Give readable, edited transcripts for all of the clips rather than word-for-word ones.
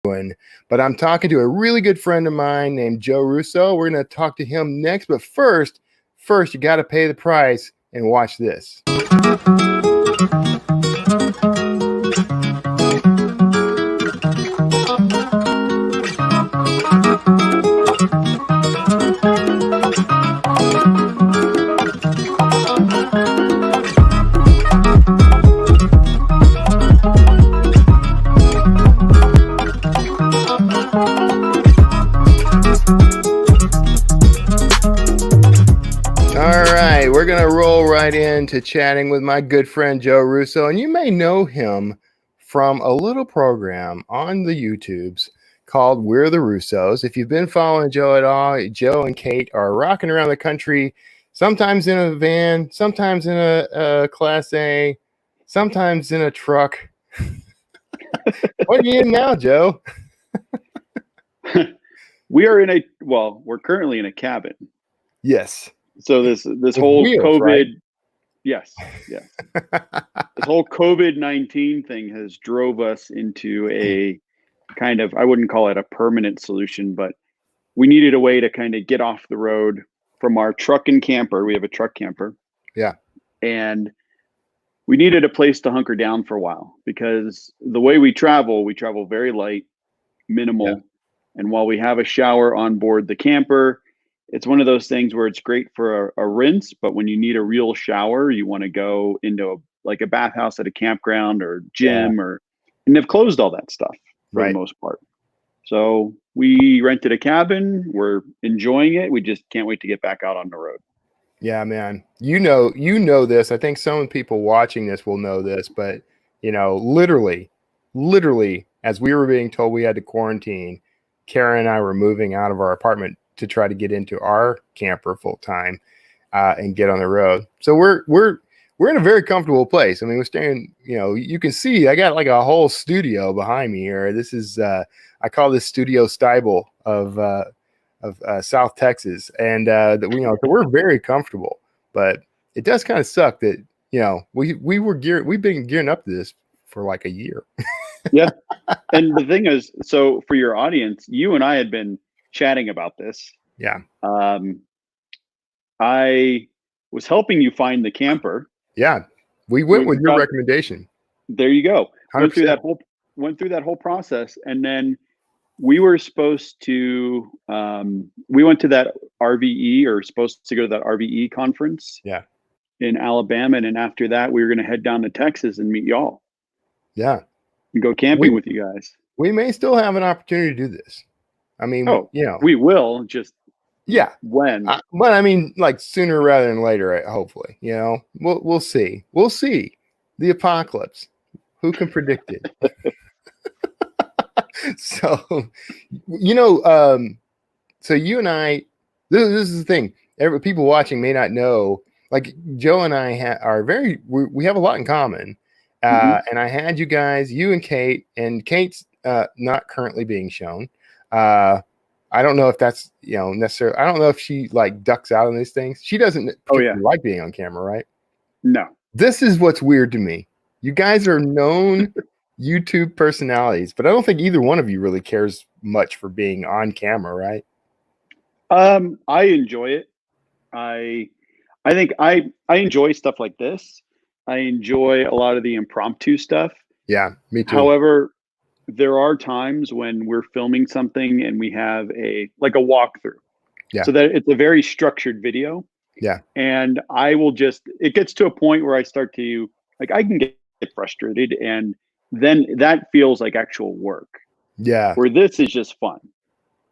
doing. But I'm talking to a really good friend of mine named Joe Russo. We're going to talk to him next. But first, you got to pay the price and watch this. We're going to roll right into chatting with my good friend Joe Russo, and you may know him from a little program on the YouTubes called We're the Russos. If you've been following Joe at all, Joe and Kait are rocking around the country, sometimes in a van, sometimes in a Class A, sometimes in a truck. What are you in now, Joe? We're currently in a cabin. Yes. So this whole wheels, COVID, right? yes. This whole COVID-19 thing has drove us into a kind of, I wouldn't call it a permanent solution, but we needed a way to kind of get off the road from our truck and camper. We have a truck camper. Yeah. And we needed a place to hunker down for a while because the way we travel very light, minimal. Yeah. And while we have a shower on board the camper, it's one of those things where it's great for a rinse, but when you need a real shower, you want to go into a bathhouse at a campground or gym and they've closed all that stuff for the most part. So we rented a cabin. We're enjoying it. We just can't wait to get back out on the road. Yeah, man. You know this. I think some people watching this will know this, but literally, as we were being told we had to quarantine, Kara and I were moving out of our apartment to try to get into our camper full time and get on the road. So we're in a very comfortable place. I mean, we're staying, you can see I got like a whole studio behind me here. This is I call this Studio Stibel of South Texas, and so we're very comfortable. But it does kind of suck that we've been gearing up to this for like a year. Yeah, and the thing is, so for your audience, you and I had been chatting about this. Yeah. I was helping you find the camper. Yeah. We went with your recommendation. There you go. 100%. Went through that whole process. And then we were supposed to we went to that RVE or supposed to go to that RVE conference. Yeah. In Alabama. And then after that, we were going to head down to Texas and meet y'all. Yeah. And go camping with you guys. We may still have an opportunity to do this. I mean, we will just when. But I mean, like sooner rather than later, hopefully. We'll see. We'll see. The apocalypse. Who can predict it? So, so you and I, this is the thing. People watching may not know. Like Joe and I we have a lot in common. And I had you and Kait, and Kait's not currently being shown. I don't know if that's necessarily. I don't know if she like ducks out on these things. She doesn't like being on camera, right? No. This is what's weird to me. You guys are known YouTube personalities, but I don't think either one of you really cares much for being on camera, right? I enjoy it. I think I enjoy stuff like this. I enjoy a lot of the impromptu stuff. Yeah, me too. However, there are times when we're filming something and we have a walkthrough. Yeah. So that it's a very structured video. Yeah. And it gets to a point where I start to I can get frustrated, and then that feels like actual work. Yeah. Where this is just fun.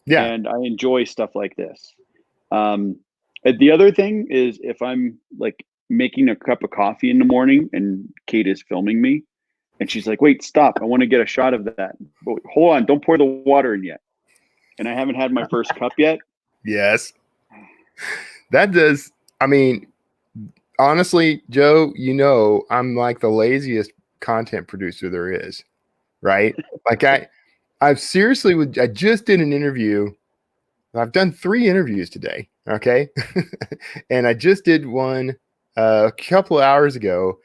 Yeah. And I enjoy stuff like this. The other thing is if I'm making a cup of coffee in the morning and Kait is filming me and she's like, wait, stop. I want to get a shot of that. But hold on. Don't pour the water in yet. And I haven't had my first cup yet. Yes. That does. I mean, honestly, Joe, I'm like the laziest content producer there is, right? Like I just did an interview. I've done 3 interviews today. Okay. And I just did one a couple of hours ago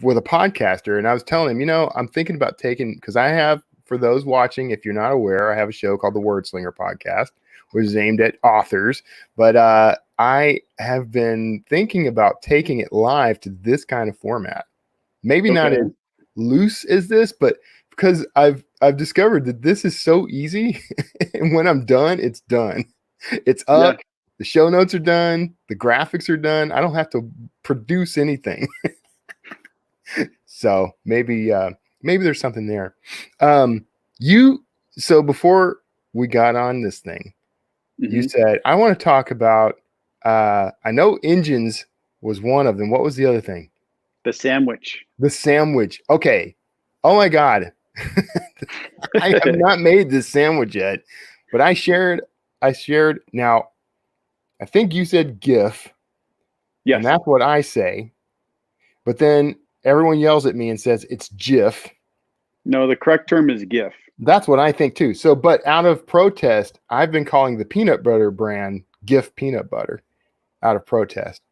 with a podcaster. And I was telling him, I'm thinking about because I have for those watching, if you're not aware, I have a show called the Word Slinger Podcast, which is aimed at authors. But I have been thinking about taking it live to this kind of format. Maybe not as loose as this, but because I've discovered that this is so easy, and when I'm done, it's done. It's up. Yeah. The show notes are done. The graphics are done. I don't have to produce anything. So maybe there's something there. So before we got on this thing, you said, I want to talk about, I know engines was one of them. What was the other thing? The sandwich. The sandwich. Okay. Oh my God. I have not made this sandwich yet, but I shared now, I think you said GIF. Yes. And that's what I say. But then everyone yells at me and says it's GIF. No, the correct term is GIF. That's what I think too. So, but out of protest, I've been calling the peanut butter brand GIF peanut butter out of protest.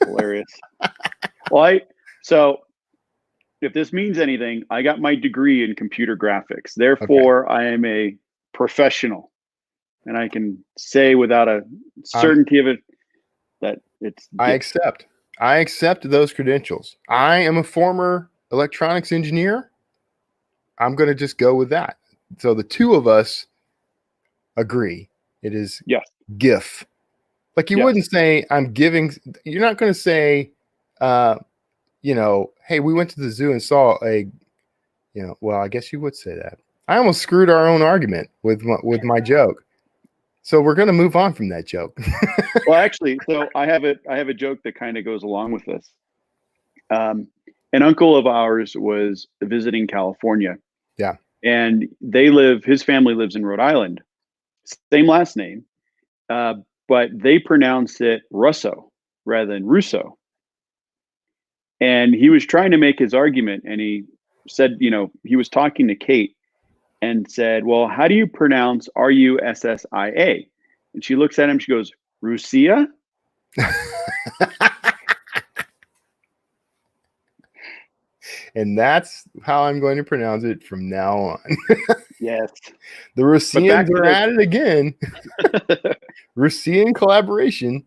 Hilarious. Well, so if this means anything, I got my degree in computer graphics. Therefore, I am a professional. And I can say without a certainty of it that it's GIF. I accept those credentials. I am a former electronics engineer. I'm going to just go with that. So the two of us agree. It is GIF. Like you wouldn't say I'm giving. You're not going to say, hey, we went to the zoo and saw well, I guess you would say that. I almost screwed our own argument with my joke. So we're going to move on from that joke. Well, actually, so I have a joke that kind of goes along with this. An uncle of ours was visiting California. Yeah. And his family lives in Rhode Island. Same last name. But they pronounce it Russo rather than Russo. And he was trying to make his argument, and he said, he was talking to Kait and said, well, how do you pronounce Russia? And she looks at him, she goes, Russia? And that's how I'm going to pronounce it from now on. Yes. The Russians are at it again. Russian collaboration.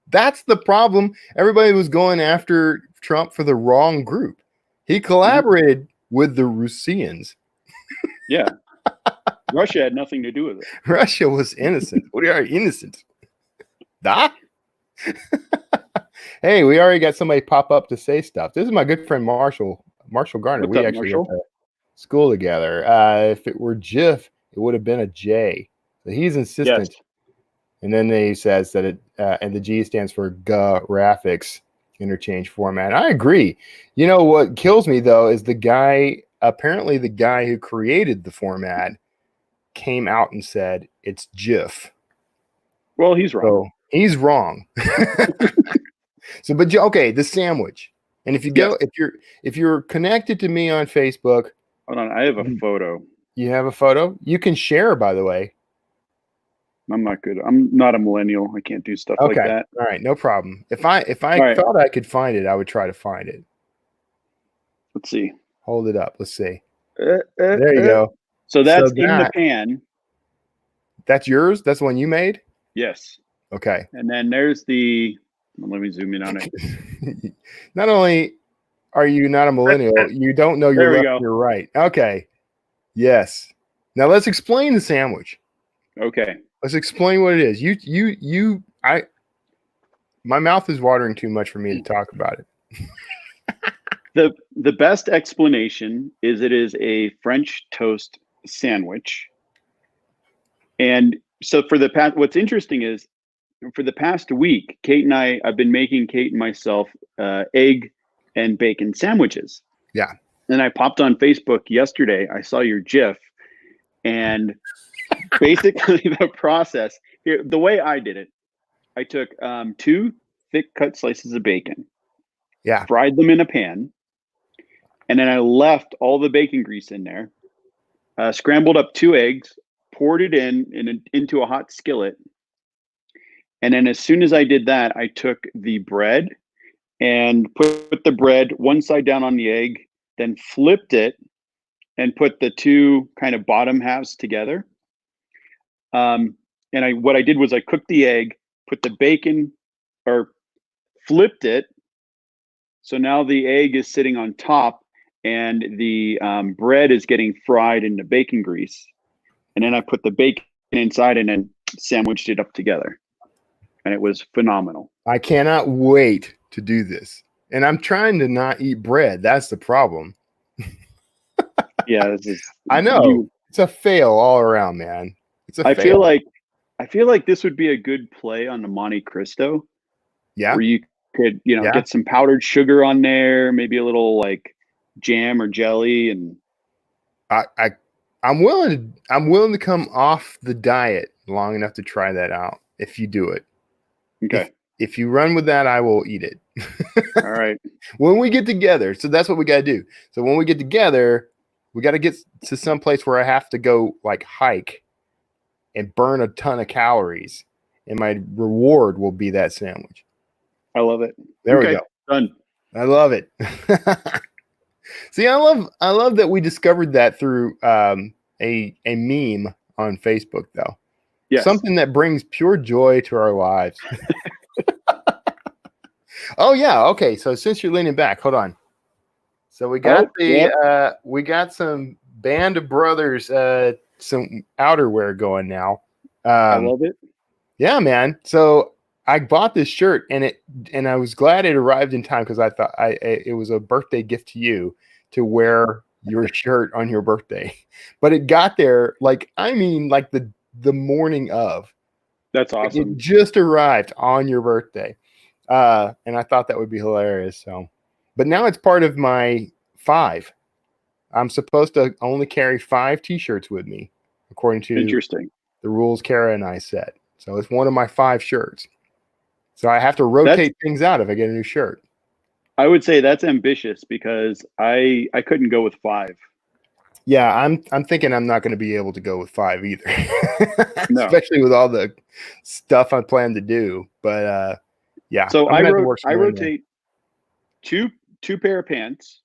That's the problem. Everybody was going after Trump for the wrong group. He collaborated with the Russians. Yeah. Russia had nothing to do with it. Russia was innocent. We are innocent. Da? Hey, we already got somebody pop up to say stuff. This is my good friend Marshall Garner. What's we up, actually Marshall? went to school together. If it were GIF, it would have been a J. So he's insistent. Yes. And then he says that it and the G stands for graphics interchange format. I agree. You know what kills me though is the guy who created the format came out and said it's GIF. Well, he's wrong. So he's wrong. So, but okay, the sandwich. And if you go, if you're connected to me on Facebook, hold on, I have a photo. You have a photo? You can share, by the way. I'm not good. I'm not a millennial. I can't do stuff like that. All right, no problem. If I thought I could find it, I would try to find it. Let's see. Hold it up. Let's see. There you go. So that's in the pan. That's yours? That's the one you made? Yes. Okay. And then there's let me zoom in on it. Not only are you not a millennial, you don't know your left, your right. Okay. Yes. Now let's explain the sandwich. Okay. Let's explain what it is. My mouth is watering too much for me to talk about it. The best explanation is it is a French toast sandwich. And so what's interesting is for the past week, Kait and I've been making Kait and myself egg and bacon sandwiches. Yeah. And I popped on Facebook yesterday. I saw your GIF, and basically the process here, the way I did it, I took 2 thick cut slices of bacon. Yeah. Fried them in a pan. And then I left all the bacon grease in there, scrambled up 2 eggs, poured it into a hot skillet. And then as soon as I did that, I took the bread and put the bread one side down on the egg, then flipped it and put the two kind of bottom halves together. And what I did was I cooked the egg, put the bacon, or flipped it. So now the egg is sitting on top, and the bread is getting fried in the bacon grease. And then I put the bacon inside and then sandwiched it up together. And it was phenomenal. I cannot wait to do this. And I'm trying to not eat bread. That's the problem. Yeah, this is. I know. It's a fail all around, man. It's a fail. I feel like this would be a good play on the Monte Cristo. Yeah. Where you could, get some powdered sugar on there, maybe a little like jam or jelly, and I'm willing to come off the diet long enough to try that out if you do it. Okay. If you run with that, I will eat it. All right. When we get together. So that's what we got to do. So when we get together, we got to get to some place where I have to go like hike and burn a ton of calories. And my reward will be that sandwich. I love it. There we go. Done. I love it. See, I love that we discovered that through a meme on Facebook, though. Yes. Something that brings pure joy to our lives. Oh yeah, okay. So since you're leaning back, hold on. So we got we got some Band of Brothers, some outerwear going now. I love it. Yeah, man. So I bought this shirt and I was glad it arrived in time because I thought it was a birthday gift to you to wear your shirt on your birthday. But it got there like the morning of. That's awesome. It just arrived on your birthday. And I thought that would be hilarious. So, but now it's part of my 5. I'm supposed to only carry 5 t-shirts with me, according to the rules Kara and I set. So it's one of my 5 shirts. So I have to rotate things out if I get a new shirt. I would say that's ambitious because I couldn't go with 5. Yeah, I'm thinking I'm not going to be able to go with 5 either. No. Especially with all the stuff I plan to do. But yeah. So I rotate two pair of pants.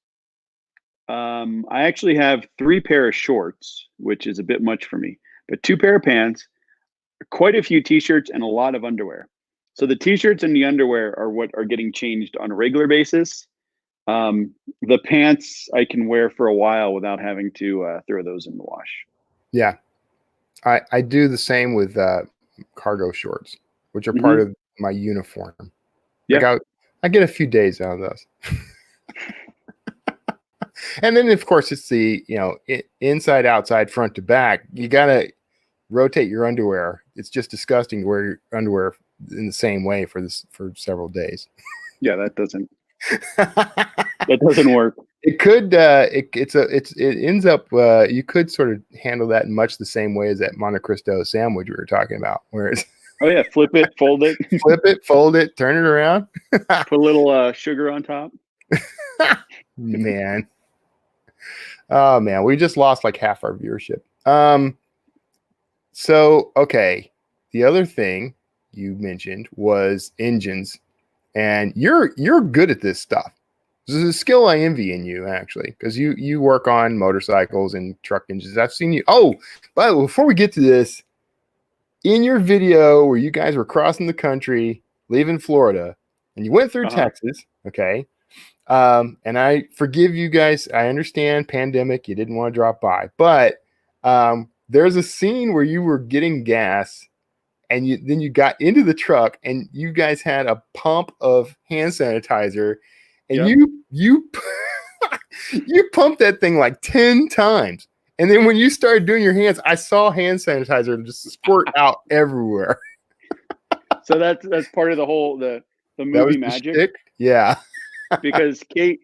I actually have 3 pair of shorts, which is a bit much for me. But 2 pair of pants, quite a few t-shirts, and a lot of underwear. So the t-shirts and the underwear are what are getting changed on a regular basis. The pants I can wear for a while without having to throw those in the wash. Yeah. I do the same with cargo shorts, which are part of my uniform. Yeah. Like I get a few days out of those. And then of course it's the, inside, outside, front to back. You got to rotate your underwear. It's just disgusting to wear your underwear in the same way for several days. Yeah, that doesn't work. It could it ends up you could sort of handle that in much the same way as that Monte Cristo sandwich we were talking about, where it's oh yeah, flip it, fold it, fold it, turn it around, put a little sugar on top. Man, oh man, we just lost like half our viewership. So okay, the other thing you mentioned was engines, and you're good at this stuff. This is a skill I envy in you, actually, because you work on motorcycles and truck engines. I've seen you. Oh, by the way, before we get to this, in your video where you guys were crossing the country, leaving Florida, and you went through Texas, okay? And I forgive you guys. I understand pandemic. You didn't want to drop by, but there's a scene where you were getting gas, and then you got into the truck, and you guys had a pump of hand sanitizer. And you you pumped that thing like 10 times. And then when you started doing your hands, I saw hand sanitizer just squirt out everywhere. So that's part of the whole the movie magic. Shtick? Yeah. Because Kate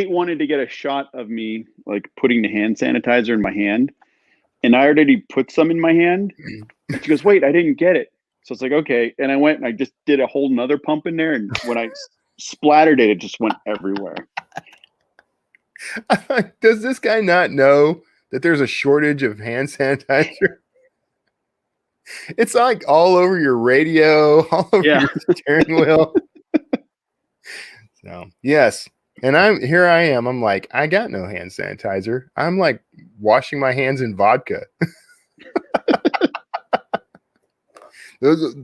wanted to get a shot of me like putting the hand sanitizer in my hand. And I already put some in my hand. And she goes, "Wait, I didn't get it." So it's like, okay. And I went and I just did a whole nother pump in there. And when I splattered it just went everywhere. Does this guy not know that there's a shortage of hand sanitizer? It's like all over your radio, all over your steering wheel. So yes, And I am. I'm like, I got no hand sanitizer. I'm like washing my hands in vodka.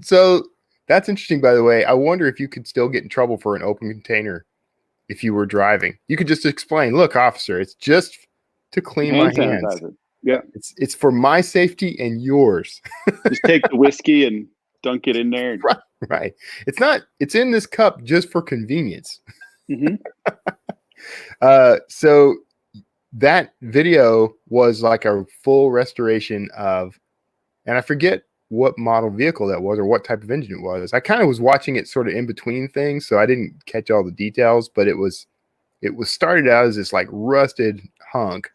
So that's interesting, by the way. I wonder if you could still get in trouble for an open container if you were driving. You could just explain, look, officer, it's just to clean my Hand hands. sanitizer. Yeah. It's for my safety and yours. Just take the whiskey and dunk it in there. And... Right. It's in this cup just for convenience. Mm-hmm. So that video was like a full restoration of, and I forget what model vehicle that was or what type of engine it was. I kind of was watching it sort of in between things, so I didn't catch all the details, but it was started out as this like rusted hunk.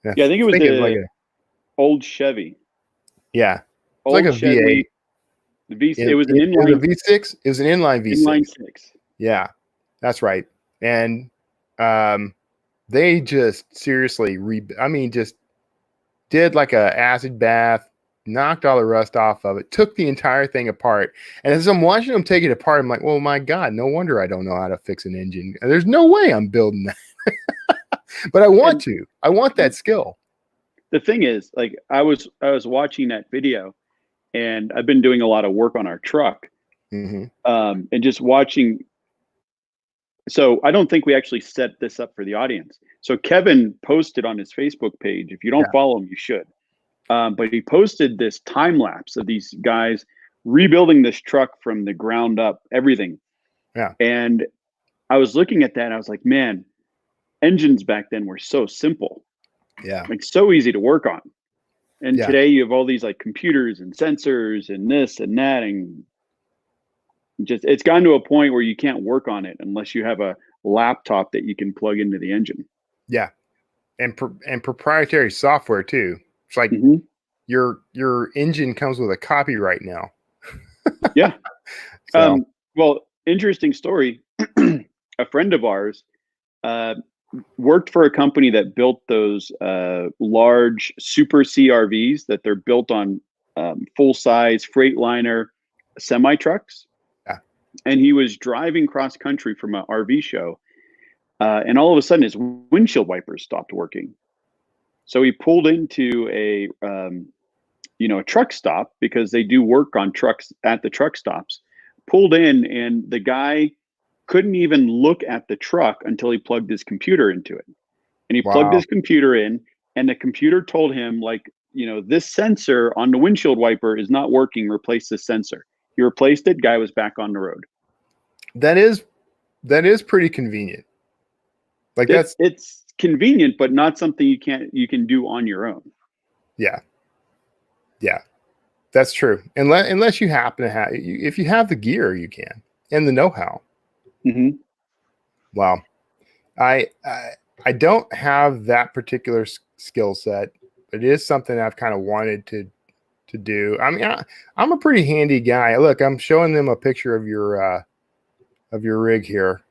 Yeah, I think it was like a old Chevy. Yeah. Old like a Chevy, V8. It was an inline. It was a V6. It was an inline V6. Inline 6. Yeah, that's right. And they just seriously just did like a acid bath, knocked all the rust off of it, took the entire thing apart. And as I'm watching them take it apart, I'm like, well, my God, no wonder I don't know how to fix an engine. There's no way I'm building that. But I want to. I want that skill. The thing is, like I was watching that video, and I've been doing a lot of work on our truck, mm-hmm. And just watching. So I don't think we actually set this up for the audience. So Kevin posted on his Facebook page. If you don't follow him, you should. But he posted this time lapse of these guys rebuilding this truck from the ground up, everything. Yeah. And I was looking at that and I was like, man, engines back then were so simple. Yeah. Like so easy to work on. And today you have all these like computers and sensors and this and that, and just it's gotten to a point where you can't work on it unless you have a laptop that you can plug into the engine. Yeah. And proprietary software too. It's like your engine comes with a copyright now. Yeah. So. Well, interesting story. A friend of ours worked for a company that built those large super CRVs that they're built on full-size Freightliner semi trucks. Yeah. And he was driving cross country from an RV show, and all of a sudden his windshield wipers stopped working. So he pulled into a truck stop, because they do work on trucks at the truck stops. Pulled in, and the guy couldn't even look at the truck until he plugged his computer into it. And he plugged his computer in, and the computer told him, like, this sensor on the windshield wiper is not working. Replace this sensor. He replaced it. Guy was back on the road. That is pretty convenient. Like it's convenient, but not something you can do on your own. Yeah. Yeah, that's true. Unless you happen to have, if you have the gear, you can, and the know-how. Mm-hmm. Wow. I don't have that particular skill set, but it is something I've kind of wanted to do. I mean, I'm a pretty handy guy. Look, I'm showing them a picture of your rig here.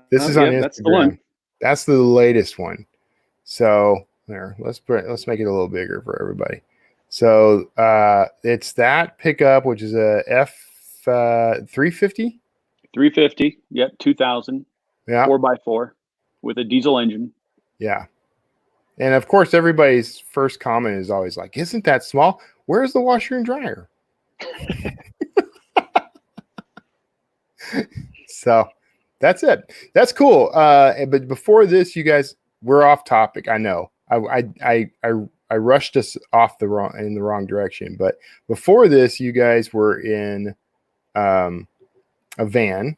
This is on Instagram. That's the one. That's the latest one. So there, let's make it a little bigger for everybody. So it's that pickup, which is a F350. 350. Yep, 2000. Yeah. 4x4 with a diesel engine. Yeah. And of course, everybody's first comment is always like, "Isn't that small? Where's the washer and dryer?" So that's it. That's cool. But before this, you guys, we're off topic. I know. I rushed us off in the wrong direction. But before this, you guys were in a van.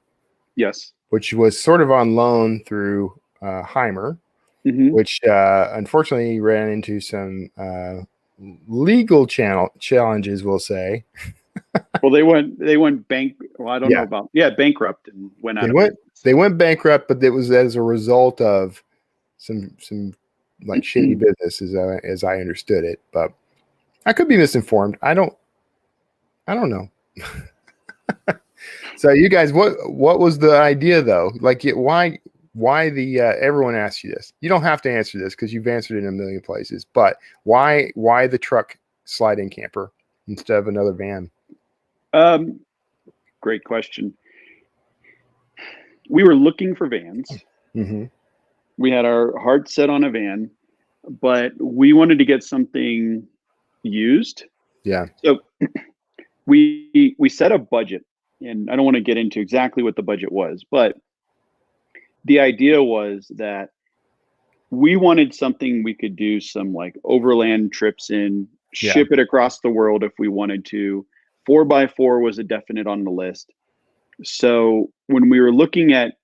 Yes. Which was sort of on loan through Heimer, which unfortunately ran into some legal challenges, we'll say. Well, they went well, I don't know about bankrupt and went out. They went bankrupt, but it was as a result of some like shady business, as I understood it. But I could be misinformed. I don't know. So you guys, what was the idea though? Like, why the everyone asks you this? You don't have to answer this because you've answered it in a million places. But why the truck slide-in camper instead of another van? Great question. we were looking for vans. Mm-hmm. We had our heart set on a van, but we wanted to get something used. Yeah. So we set a budget, and I don't want to get into exactly what the budget was, but the idea was that we wanted something we could do some like overland trips in, ship it across the world if we wanted to. 4x4 was a definite on the list. So when we were looking at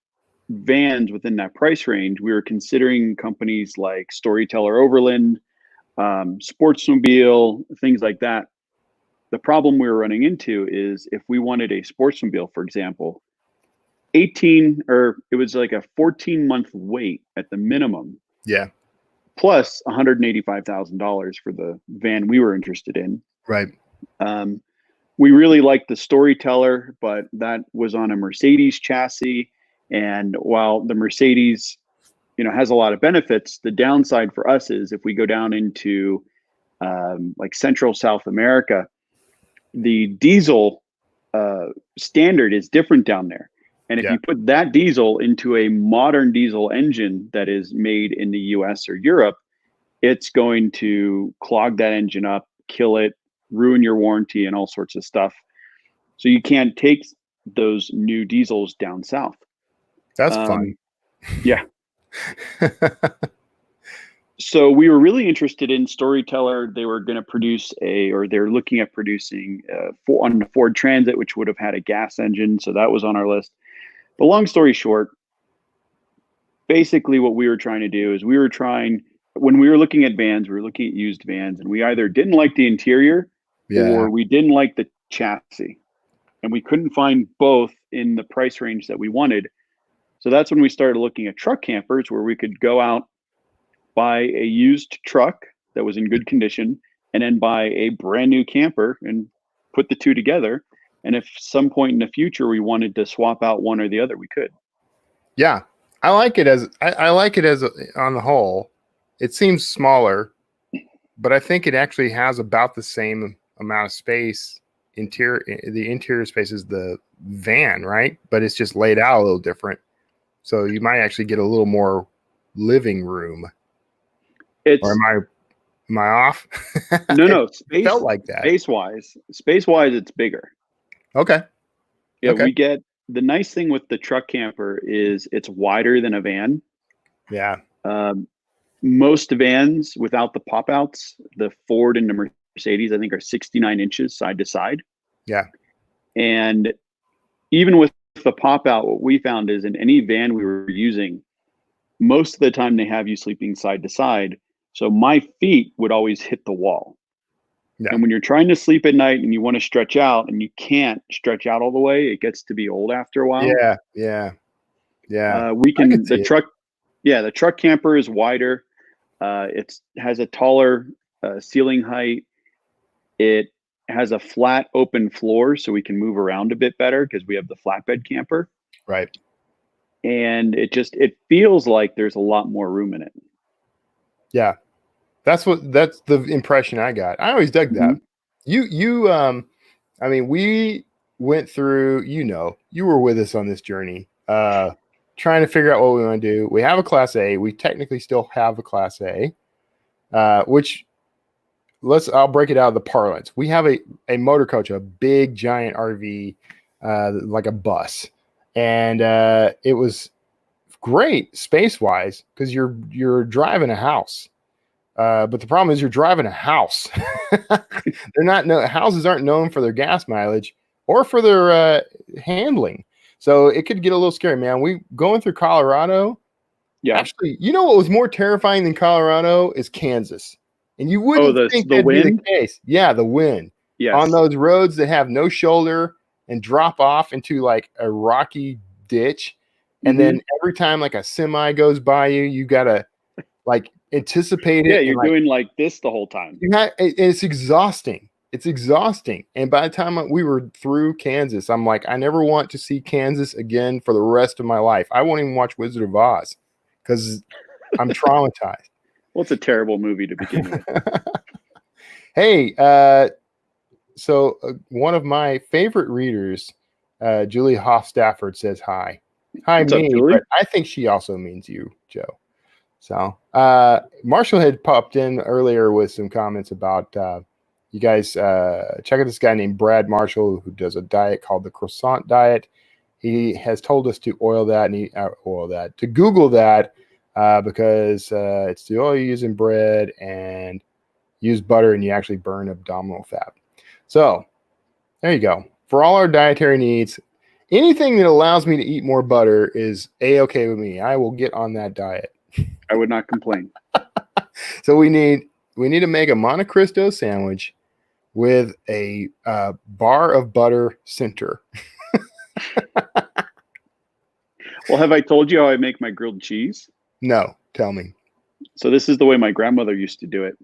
vans within that price range, we were considering companies like Storyteller Overland, Sportsmobile, things like that. The problem we were running into is if we wanted a Sportsmobile, for example, it was like a 14-month wait at the minimum. Yeah. Plus $185,000 for the van we were interested in. Right. We really liked the Storyteller, but that was on a Mercedes chassis. And while the Mercedes, has a lot of benefits, the downside for us is if we go down into like Central South America, the diesel standard is different down there. And if you put that diesel into a modern diesel engine that is made in the US or Europe, it's going to clog that engine up, kill it, ruin your warranty, and all sorts of stuff. So you can't take those new diesels down south. That's fun. Yeah. So we were really interested in Storyteller. They were going to produce they're looking at producing on the Ford Transit, which would have had a gas engine. So that was on our list. But long story short, basically what we were trying to do is when we were looking at vans, we were looking at used vans, and we either didn't like the interior or we didn't like the chassis. And we couldn't find both in the price range that we wanted. So that's when we started looking at truck campers where we could go out, buy a used truck that was in good condition, and then buy a brand new camper and put the two together. And if some point in the future we wanted to swap out one or the other, we could. Yeah. I like it as on the whole, it seems smaller, but I think it actually has about the same amount of space. The interior space is the van, right? But it's just laid out a little different. So you might actually get a little more living room. Or am I off? No. It felt like that. Space wise, it's bigger. Okay. Yeah, okay. We get the nice thing with the truck camper is it's wider than a van. Yeah. Most vans without the pop outs, the Ford and the Mercedes, I think, are 69 inches side to side. Yeah. And even with the pop out, what we found is in any van we were using, most of the time they have you sleeping side to side. So my feet would always hit the wall. Yeah. And when you're trying to sleep at night and you want to stretch out and you can't stretch out all the way, it gets to be old after a while. Yeah. The truck camper is wider. It has a taller ceiling height. It has a flat open floor so we can move around a bit better because we have the flatbed camper. Right. And it feels like there's a lot more room in it. Yeah. That's the impression I got. I always dug that. Mm-hmm. We went through, you were with us on this journey, trying to figure out what we want to do. We have a Class A. We technically still have a Class A, which I'll break it out of the parlance. We have a motor coach, a big giant RV, like a bus. And it was great space-wise because you're driving a house. But the problem is you're driving a house. Houses aren't known for their gas mileage or for their handling. So it could get a little scary, man. We going through Colorado. Yeah. Actually, what was more terrifying than Colorado is Kansas. And you wouldn't think that'd be the case. Yeah, the wind. Yes. On those roads that have no shoulder and drop off into like a rocky ditch. And then every time like a semi goes by you gotta like anticipate it. Yeah, you're doing like this the whole time. It's exhausting. It's exhausting. And by the time we were through Kansas, I'm like, I never want to see Kansas again for the rest of my life. I won't even watch Wizard of Oz because I'm traumatized. Well, it's a terrible movie to begin with. Hey, so one of my favorite readers, Julie Hoff Stafford, says hi. hi What's up, me, Julie? but I think she also means you, Joe. So Marshall had popped in earlier with some comments about you guys check out this guy named Brad Marshall who does a diet called the croissant diet. He has told us to oil that and to Google that because it's the oil you use in bread and use butter and you actually burn abdominal fat. So there you go. For all our dietary needs, anything that allows me to eat more butter is A-okay with me. I will get on that diet. I would not complain. So we need to make a Monte Cristo sandwich with a bar of butter center. Well, have I told you how I make my grilled cheese? No, tell me. So this is the way my grandmother used to do it.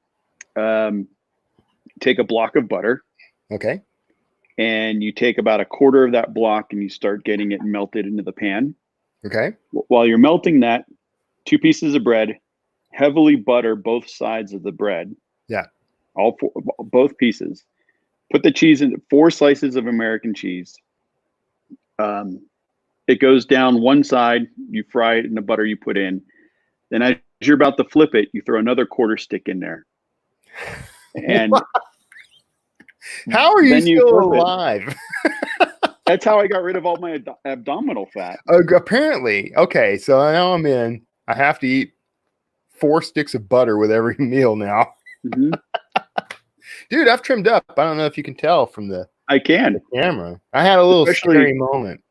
Take a block of butter. Okay. And you take about a quarter of that block and you start getting it melted into the pan. Okay. While you're melting that, 2 pieces of bread, heavily butter both sides of the bread. Yeah. Both pieces. Put the cheese in 4 slices of American cheese. It goes down one side, you fry it in the butter you put in. Then as you're about to flip it, you throw another quarter stick in there. And how are you still alive? That's how I got rid of all my abdominal fat. Apparently. Okay, so now I'm in. I have to eat 4 sticks of butter with every meal now. Mm-hmm. Dude, I've trimmed up. I don't know if you can tell from the camera. I had a little scary moment.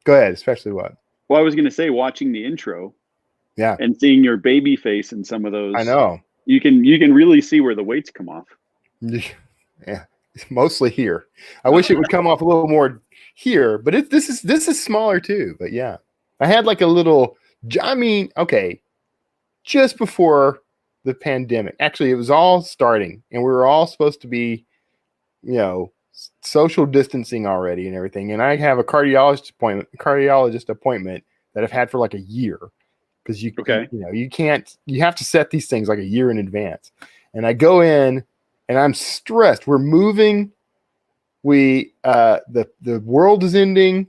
Go ahead, especially what? Well, I was going to say, watching the intro, yeah, and seeing your baby face in some of those. I know. You can really see where the weights come off. Yeah, mostly here. I wish it would come off a little more here, but this is smaller too. But yeah, I had like a little. I mean, okay, just before the pandemic. Actually, it was all starting, and we were all supposed to be, social distancing already and everything. And I have a cardiologist appointment that I've had for like a year because you have to set these things like a year in advance. And I go in and I'm stressed. We're moving. The world is ending.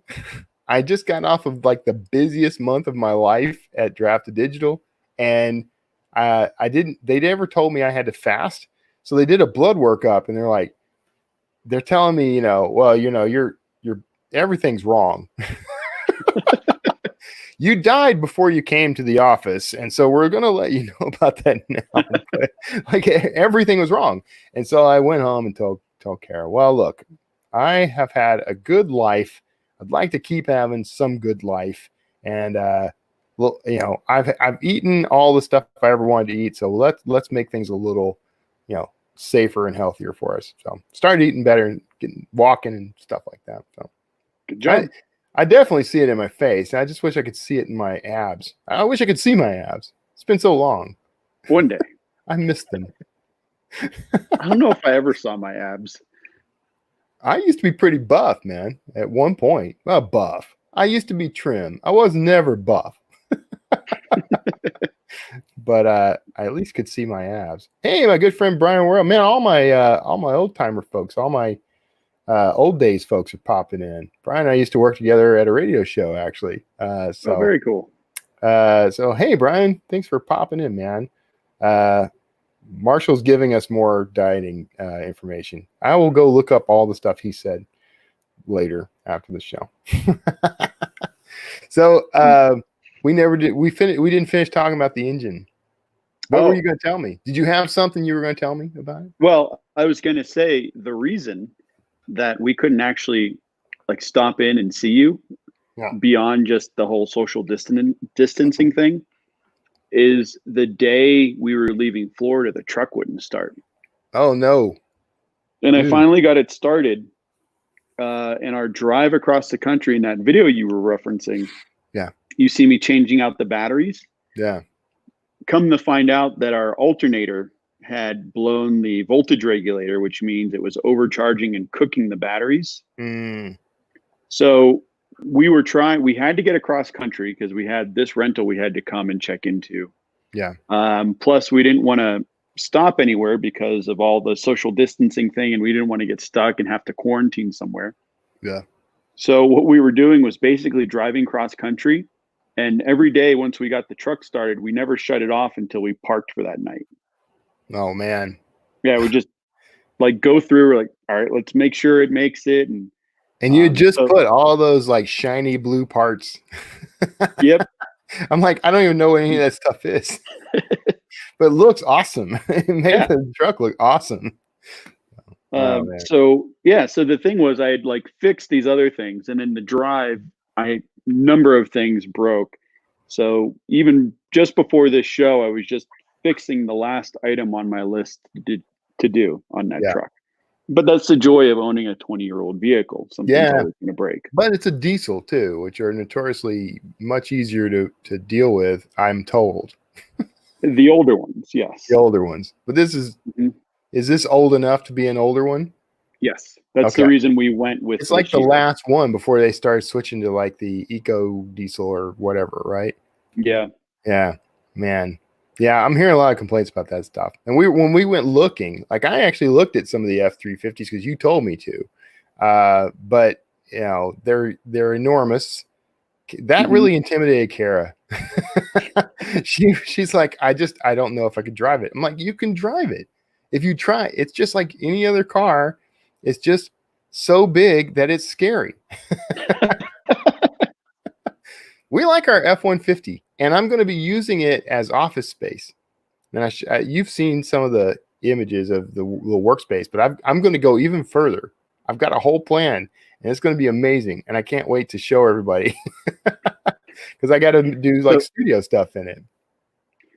I just got off of like the busiest month of my life at Drafted Digital, and they never told me I had to fast. So they did a blood workup and they're telling me, you're everything's wrong. You died before you came to the office. And so we're going to let you know about that now. But, like everything was wrong. And so I went home and told Kara, well, look, I have had a good life. I'd like to keep having some good life. And, I've eaten all the stuff I ever wanted to eat. So let's make things a little, safer and healthier for us. So started eating better and walking and stuff like that. So good job. I definitely see it in my face. I just wish I could see it in my abs. I wish I could see my abs. It's been so long. One day. I missed them. I don't know if I ever saw my abs. I used to be pretty buff, man, at one point. Well, buff. I used to be trim. I was never buff. But I at least could see my abs. Hey, my good friend Brian Worrell. Man, all my old timer folks, all my old days folks are popping in. Brian and I used to work together at a radio show, actually. So very cool. So hey, Brian, thanks for popping in, man. Marshall's giving us more dieting information. I will go look up all the stuff he said later after the show. So we didn't finish talking about the engine. What were you going to tell me? Did you have something you were going to tell me about it? Well, I was going to say the reason that we couldn't actually stop in and see you beyond just the whole social distancing thing is the day we were leaving Florida, the truck wouldn't start. Oh, no. And I finally got it started. In our drive across the country in that video you were referencing. Yeah. You see me changing out the batteries. Yeah. Come to find out that our alternator had blown the voltage regulator, which means it was overcharging and cooking the batteries. Mm. So we had to get across country because we had this rental we had to come and check into. Yeah. Plus we didn't want to stop anywhere because of all the social distancing thing, and we didn't want to get stuck and have to quarantine somewhere. Yeah. So what we were doing was basically driving cross country. And every day, once we got the truck started, we never shut it off until we parked for that night. Oh man. Yeah, we just like go through. We're like, all right, let's make sure it makes it. And you just So, put all those like shiny blue parts. yep. I'm like, I don't even know what any of that stuff is, but it looks awesome. It made Yeah. the truck look awesome. Oh, man. So yeah, so the thing was I had like fixed these other things, and in the drive, number of things broke. So even just before this show, I was just fixing the last item on my list to do on that Yeah. truck. But that's the joy of owning a 20-year-old vehicle. Something's Yeah. always going to break. But it's a diesel too, which are notoriously much easier to deal with, I'm told. The older ones, yes. The older ones. But this is this old enough to be an older one? Yes. That's Okay. the reason we went with It's like this the year. last one before they started switching to like the eco diesel or whatever, right? Yeah. Yeah, man. Yeah, I'm hearing a lot of complaints about that stuff. And when we went looking, like I actually looked at some of the F350s because you told me to. But you know, they're enormous. That really intimidated Kara. She's like, I don't know if I could drive it. I'm like, you can drive it if you try. It's just like any other car. It's just so big that it's scary. We like our F-150, and I'm going to be using it as office space. And you've seen some of the images of the workspace, but I'm going to go even further. I've got a whole plan, and it's going to be amazing. And I can't wait to show everybody because I got to do like studio stuff in it.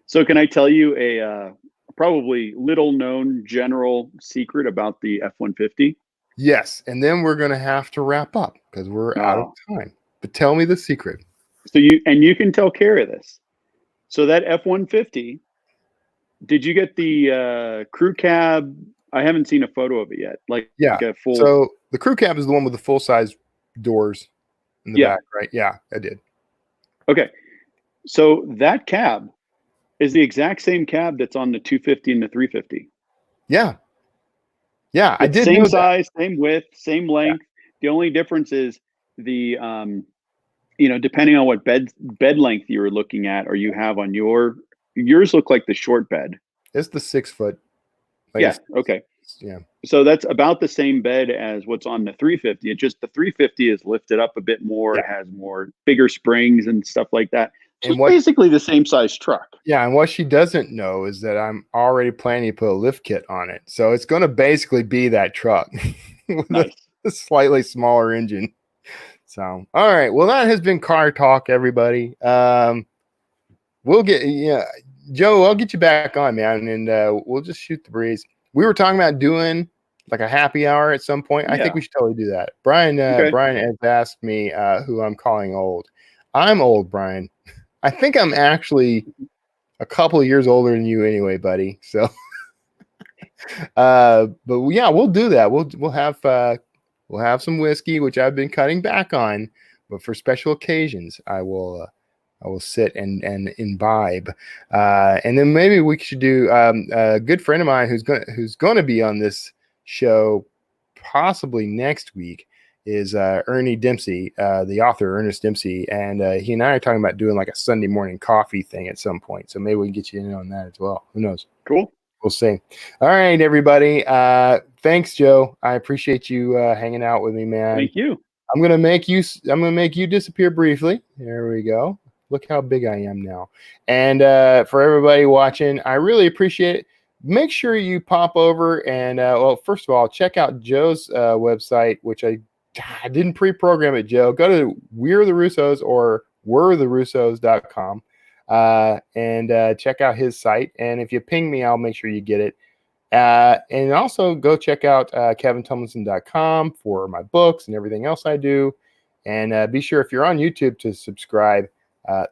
So can I tell you a probably little known general secret about the F-150? Yes, and then we're going to have to wrap up because we're out of time. But tell me the secret. So you can tell Kara this. So that F-150, did you get the crew cab? I haven't seen a photo of it yet. Like a full. So the crew cab is the one with the full size doors in the back, right? Yeah, I did. Okay, so that cab is the exact same cab that's on the 250 and the 350. Yeah, I did. Same size, same width, same length. The only difference is the depending on what bed length you were looking at or you have on yours look like the short bed. It's the 6 foot. Yeah. Okay. Yeah. So that's about the same bed as what's on the 350. It's just the 350 is lifted up a bit more. It has bigger springs and stuff like that. So it's basically the same size truck. Yeah. And what she doesn't know is that I'm already planning to put a lift kit on it. So it's going to basically be that truck with a slightly smaller engine. So, all right. Well, that has been Car Talk, everybody. We'll get, Joe, I'll get you back on, man. And we'll just shoot the breeze. We were talking about doing like a happy hour at some point. I think we should totally do that. Brian has asked me who I'm calling old. I'm old, Brian. I think I'm actually a couple of years older than you anyway, buddy. So, but yeah, we'll do that. We'll have some whiskey, which I've been cutting back on, but for special occasions, I will sit and imbibe, and then maybe we should do a good friend of mine who's going to be on this show possibly next week is Ernie Dempsey, the author Ernest Dempsey, and he and I are talking about doing like a Sunday morning coffee thing at some point. So maybe we can get you in on that as well. Who knows? Cool. We'll see. All right, everybody. Thanks, Joe. I appreciate you hanging out with me, man. Thank you. I'm gonna make you disappear briefly. There we go. Look how big I am now. And for everybody watching, I really appreciate it. Make sure you pop over and first of all, check out Joe's website, which I didn't pre-program it, Joe. Go to We're the Russos or we'retherussos.com and check out his site. And if you ping me, I'll make sure you get it. And also go check out kevintumlinson.com for my books and everything else I do. And be sure if you're on YouTube to subscribe.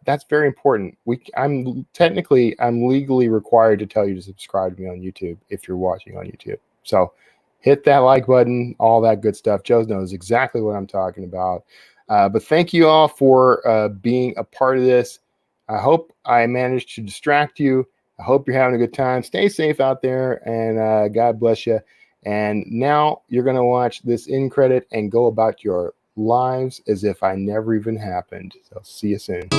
That's very important. I'm legally required to tell you to subscribe to me on YouTube if you're watching on YouTube. So hit that like button, all that good stuff. Joe knows exactly what I'm talking about. But thank you all for being a part of this. I hope I managed to distract you. I hope you're having a good time. Stay safe out there, and God bless you. And now you're going to watch this end credit and go about your lives as if I never even happened. So see you soon.